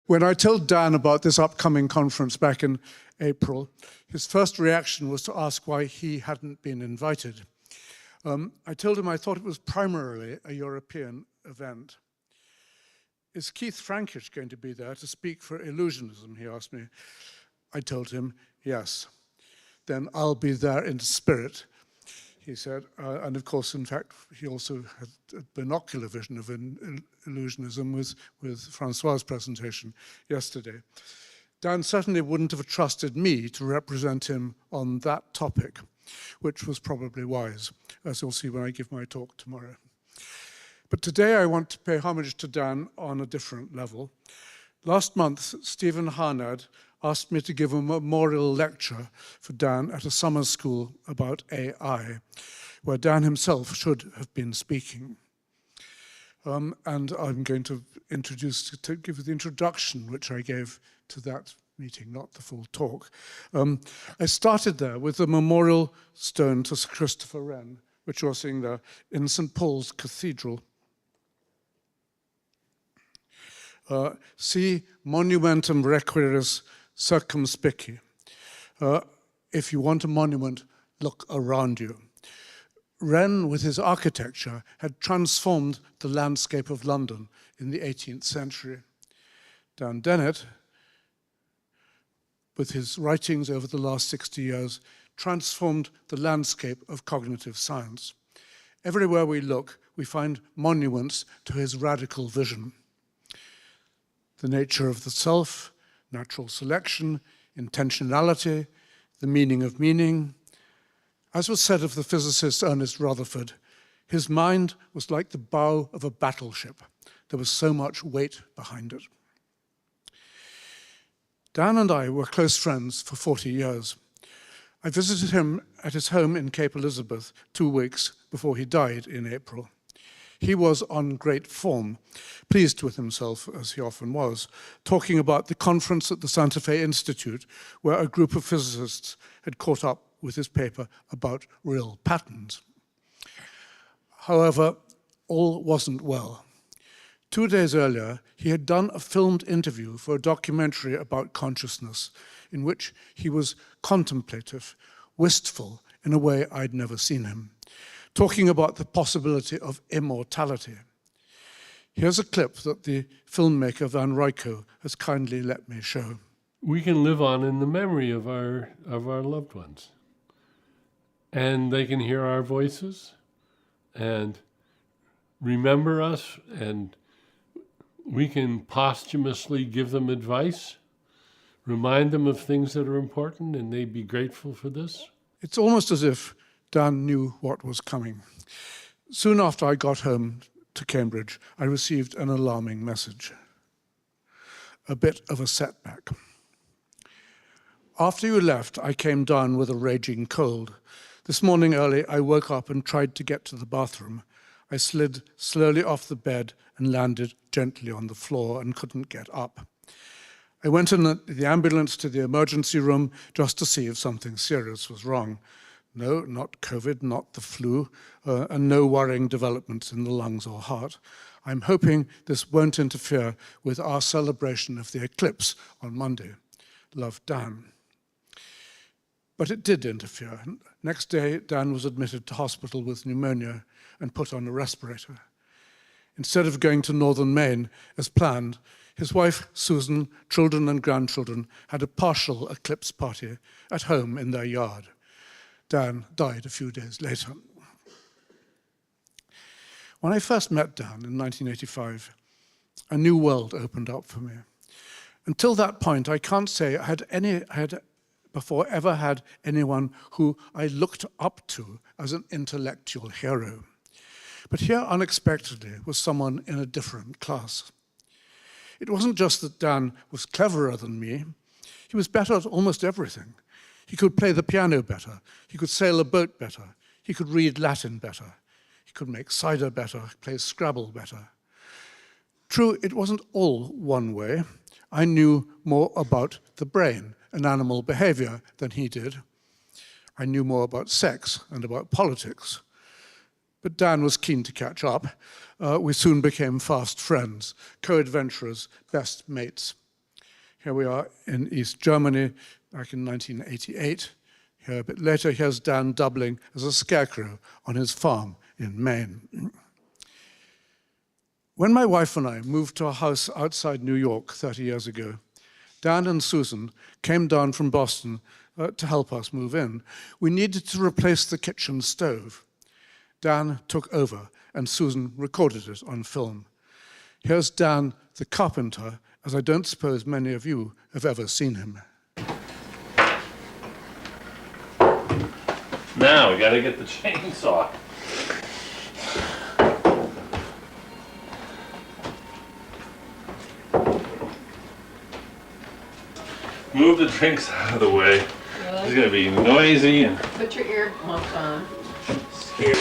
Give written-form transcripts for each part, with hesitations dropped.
When I told Dan about this upcoming conference back in April, his first reaction was to ask why he hadn't been invited. I told him I thought it was primarily a European event. Is Keith Frankish going to be there to speak for illusionism, he asked me. I told him, yes. Then I'll be there in spirit, he said. And of course, in fact, he also had a binocular vision of illusionism with Francois' presentation yesterday. Dan certainly wouldn't have trusted me to represent him on that topic, which was probably wise, as you'll see when I give my talk tomorrow. But today I want to pay homage to Dan on a different level. Last month, Stephen Harnad asked me to give a memorial lecture for Dan at a summer school about AI, where Dan himself should have been speaking. And I'm going to give the introduction which I gave to that meeting, not the full talk. I started there with the memorial stone to Sir Christopher Wren, which you're seeing there in St. Paul's Cathedral. Si monumentum requiris circumspici. If you want a monument, look around you. Wren, with his architecture, had transformed the landscape of London in the 18th century. Dan Dennett, with his writings over the last 60 years, transformed the landscape of cognitive science. Everywhere we look, we find monuments to his radical vision. The nature of the self, natural selection, intentionality, the meaning of meaning. As was said of the physicist Ernest Rutherford, his mind was like the bow of a battleship. There was so much weight behind it. Dan and I were close friends for 40 years. I visited him at his home in Cape Elizabeth 2 weeks before he died in April. He was on great form, pleased with himself, as he often was, talking about the conference at the Santa Fe Institute, where a group of physicists had caught up with his paper about real patterns. However, all wasn't well. 2 days earlier, he had done a filmed interview for a documentary about consciousness, in which he was contemplative, wistful, in a way I'd never seen him, talking about the possibility of immortality. Here's a clip that the filmmaker Van Ryko has kindly let me show. We can live on in the memory of our loved ones. And they can hear our voices and remember us, and we can posthumously give them advice, remind them of things that are important, and they'd be grateful for this. It's almost as if Dan knew what was coming. Soon after I got home to Cambridge, I received an alarming message. A bit of a setback. After you left, I came down with a raging cold. This morning early, I woke up and tried to get to the bathroom. I slid slowly off the bed and landed gently on the floor and couldn't get up. I went in the ambulance to the emergency room just to see if something serious was wrong. No, not COVID, not the flu, and no worrying developments in the lungs or heart. I'm hoping this won't interfere with our celebration of the eclipse on Monday. Love, Dan. But it did interfere. Next day, Dan was admitted to hospital with pneumonia and put on a respirator. Instead of going to northern Maine as planned, his wife, Susan, children and grandchildren had a partial eclipse party at home in their yard. Dan died a few days later. When I first met Dan in 1985, a new world opened up for me. Until that point, I can't say I had before ever had anyone who I looked up to as an intellectual hero. But here, unexpectedly, was someone in a different class. It wasn't just that Dan was cleverer than me. He was better at almost everything. He could play the piano better. He could sail a boat better. He could read Latin better. He could make cider better, play Scrabble better. True, it wasn't all one way. I knew more about the brain and animal behavior than he did. I knew more about sex and about politics. But Dan was keen to catch up. We soon became fast friends, co-adventurers, best mates. Here we are in East Germany back in 1988. Here a bit later, here's Dan doubling as a scarecrow on his farm in Maine. When my wife and I moved to a house outside New York 30 years ago, Dan and Susan came down from Boston to help us move in. We needed to replace the kitchen stove. Dan took over and Susan recorded it on film. Here's Dan the carpenter, as I don't suppose many of you have ever seen him. Now we gotta get the chainsaw. Move the drinks out of the way. Really? It's gonna be noisy and Put your earmuffs on. scary.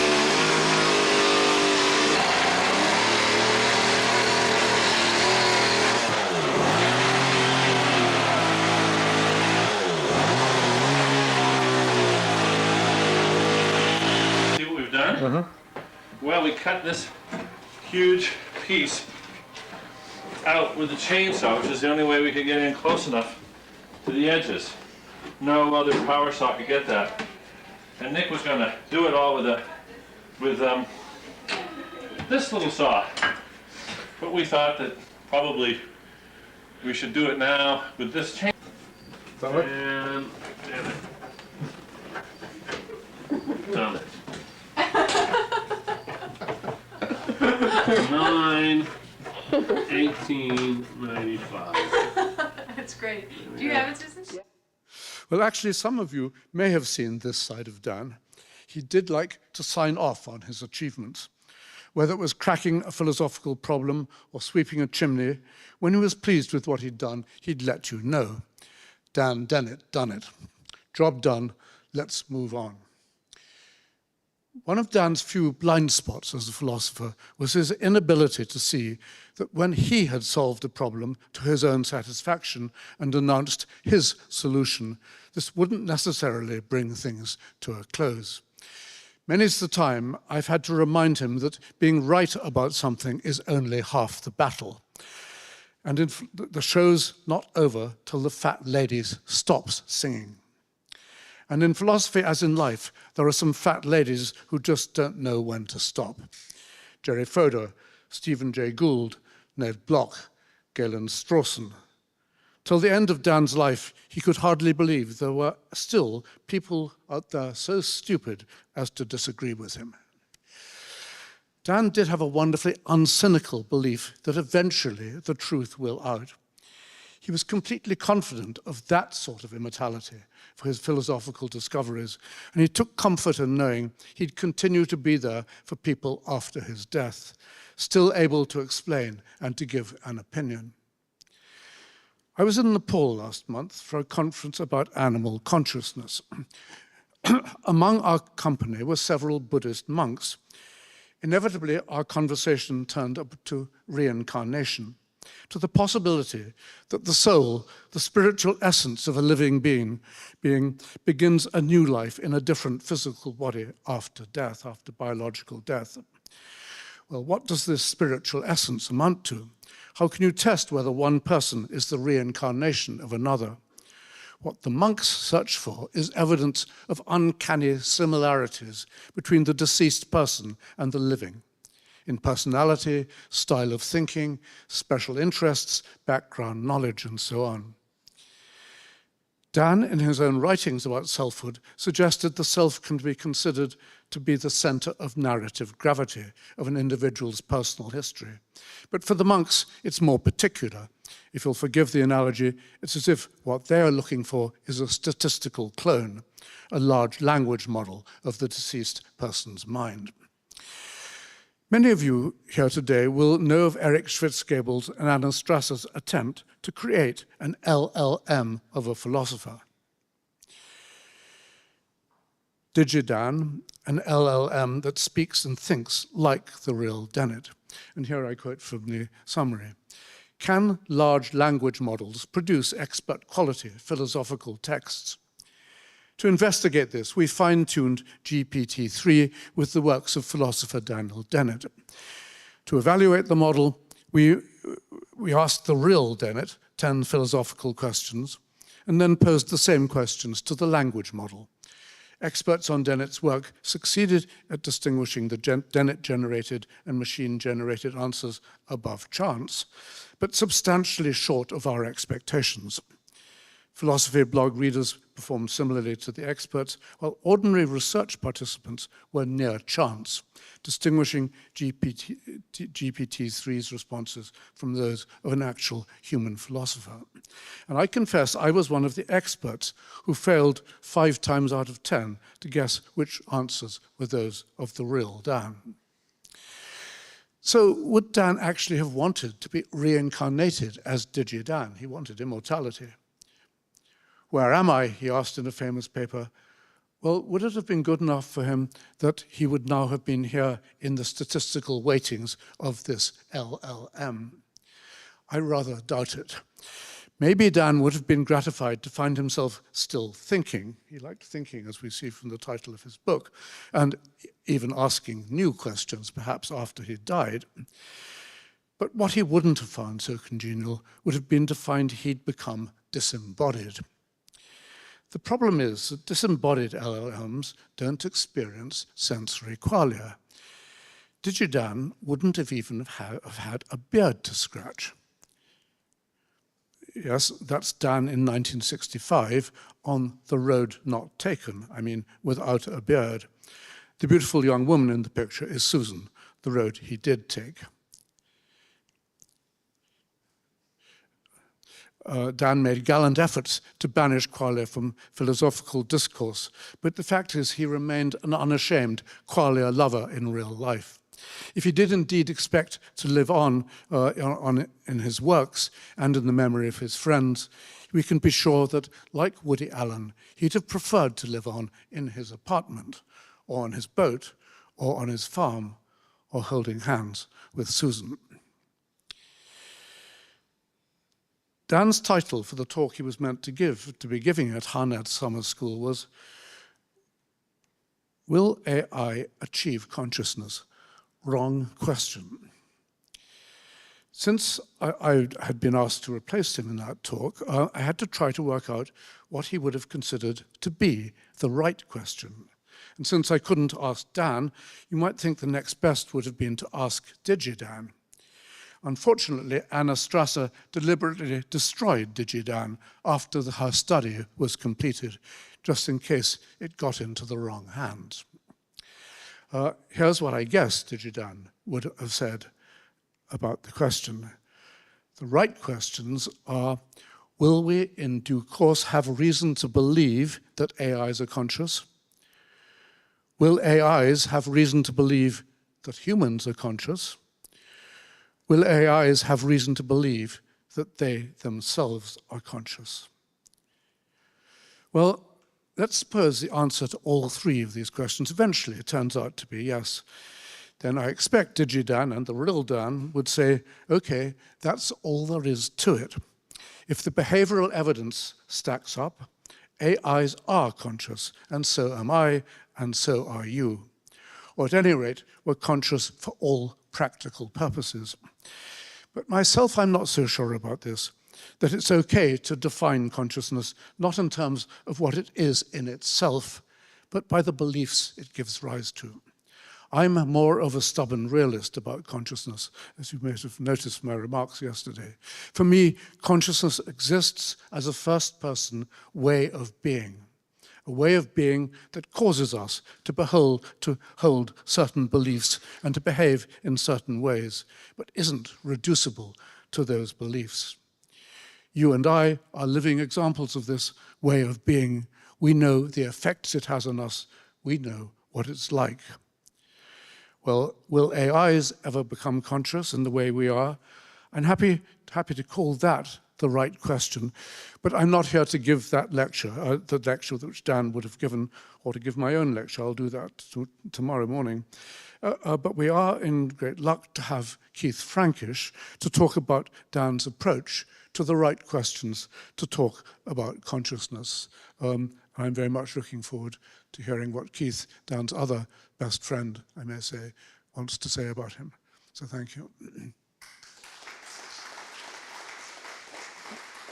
See what we've done? Well, we cut this huge piece out with the chainsaw, which is the only way we could get in close enough to the edges. No other power saw could get that. And Nick was gonna do it all with this little saw. But we thought that probably we should do it now with this chain. And damn it. Done it. 9/18/95. That's great. Do you have it, Susan? Yeah. Well, actually, some of you may have seen this side of Dan. He did like to sign off on his achievements. Whether it was cracking a philosophical problem or sweeping a chimney, when he was pleased with what he'd done, he'd let you know. Dan Dennett done it. Job done, let's move on. One of Dan's few blind spots as a philosopher was his inability to see that when he had solved a problem to his own satisfaction and announced his solution, this wouldn't necessarily bring things to a close. Many's the time I've had to remind him that being right about something is only half the battle. And the show's not over till the fat lady stops singing. And in philosophy, as in life, there are some fat ladies who just don't know when to stop. Jerry Fodor, Stephen Jay Gould, Ned Block, Galen Strawson. Till the end of Dan's life, he could hardly believe there were still people out there so stupid as to disagree with him. Dan did have a wonderfully uncynical belief that eventually the truth will out. He was completely confident of that sort of immortality for his philosophical discoveries, and he took comfort in knowing he'd continue to be there for people after his death, still able to explain and to give an opinion. I was in Nepal last month for a conference about animal consciousness. Among our company were several Buddhist monks. Inevitably, our conversation turned up to reincarnation, to the possibility that the soul, the spiritual essence of a living being begins a new life in a different physical body after death, after biological death. Well, what does this spiritual essence amount to? How can you test whether one person is the reincarnation of another? What the monks search for is evidence of uncanny similarities between the deceased person and the living, in personality, style of thinking, special interests, background knowledge, and so on. Dan, in his own writings about selfhood, suggested the self can be considered to be the center of narrative gravity of an individual's personal history. But for the monks, it's more particular. If you'll forgive the analogy, it's as if what they're looking for is a statistical clone, a large language model of the deceased person's mind. Many of you here today will know of Eric Schwitzgebel's and Anna Strasser's attempt to create an LLM of a philosopher. Digidan, an LLM that speaks and thinks like the real Dennett. And here I quote from the summary. Can large language models produce expert quality philosophical texts? To investigate this, we fine-tuned GPT-3 with the works of philosopher Dan Dennett. To evaluate the model, we asked the real Dennett 10 philosophical questions, and then posed the same questions to the language model. Experts on Dennett's work succeeded at distinguishing the Dennett-generated and machine-generated answers above chance, but substantially short of our expectations. Philosophy blog readers performed similarly to the experts, while ordinary research participants were near chance, distinguishing GPT-3's responses from those of an actual human philosopher. And I confess I was one of the experts who failed 5 times out of 10 to guess which answers were those of the real Dan. So would Dan actually have wanted to be reincarnated as Digi-Dan? He wanted immortality. Where am I? He asked in a famous paper. Well, would it have been good enough for him that he would now have been here in the statistical weightings of this LLM? I rather doubt it. Maybe Dan would have been gratified to find himself still thinking. He liked thinking, as we see from the title of his book, and even asking new questions, perhaps after he died. But what he wouldn't have found so congenial would have been to find he'd become disembodied. The problem is that disembodied LLMs don't experience sensory qualia. Digi-Dan wouldn't have even have had a beard to scratch. Yes, that's Dan in 1965 on The Road Not Taken, I mean, without a beard. The beautiful young woman in the picture is Susan, the road he did take. Dan made gallant efforts to banish qualia from philosophical discourse, but the fact is he remained an unashamed qualia lover in real life. If he did indeed expect to live on in his works and in the memory of his friends, we can be sure that, like Woody Allen, he'd have preferred to live on in his apartment, or on his boat, or on his farm, or holding hands with Susan. Dan's title for the talk he was meant to be giving at Harnett Summer School was, "Will AI achieve consciousness? Wrong question." Since I had been asked to replace him in that talk, I had to try to work out what he would have considered to be the right question. And since I couldn't ask Dan, you might think the next best would have been to ask Digi-Dan. Unfortunately, Anna Strasser deliberately destroyed Digi-Dan after her study was completed, just in case it got into the wrong hands. Here's what I guess Digi-Dan would have said about the question. The right questions are, will we in due course have reason to believe that AIs are conscious? Will AIs have reason to believe that humans are conscious? Will AIs have reason to believe that they themselves are conscious? Well, let's suppose the answer to all 3 of these questions eventually turns out to be yes. Then I expect Digi-Dan and the real Dan would say, okay, that's all there is to it. If the behavioral evidence stacks up, AIs are conscious, and so am I, and so are you. Or at any rate, we're conscious for all practical purposes. But myself, I'm not so sure about this, that it's okay to define consciousness not in terms of what it is in itself, but by the beliefs it gives rise to. I'm more of a stubborn realist about consciousness, as you may have noticed from my remarks yesterday. For me, consciousness exists as a first-person way of being. A way of being that causes us to hold certain beliefs and to behave in certain ways, but isn't reducible to those beliefs. You and I are living examples of this way of being. We know the effects it has on us. We know what it's like. Well, will AIs ever become conscious in the way we are? I'm happy to call that the right question, but I'm not here to give that lecture, the lecture which Dan would have given, or to give my own lecture. I'll do that tomorrow morning. But we are in great luck to have Keith Frankish to talk about Dan's approach to the right questions to talk about consciousness. I'm very much looking forward to hearing what Keith, Dan's other best friend, I may say, wants to say about him. So thank you.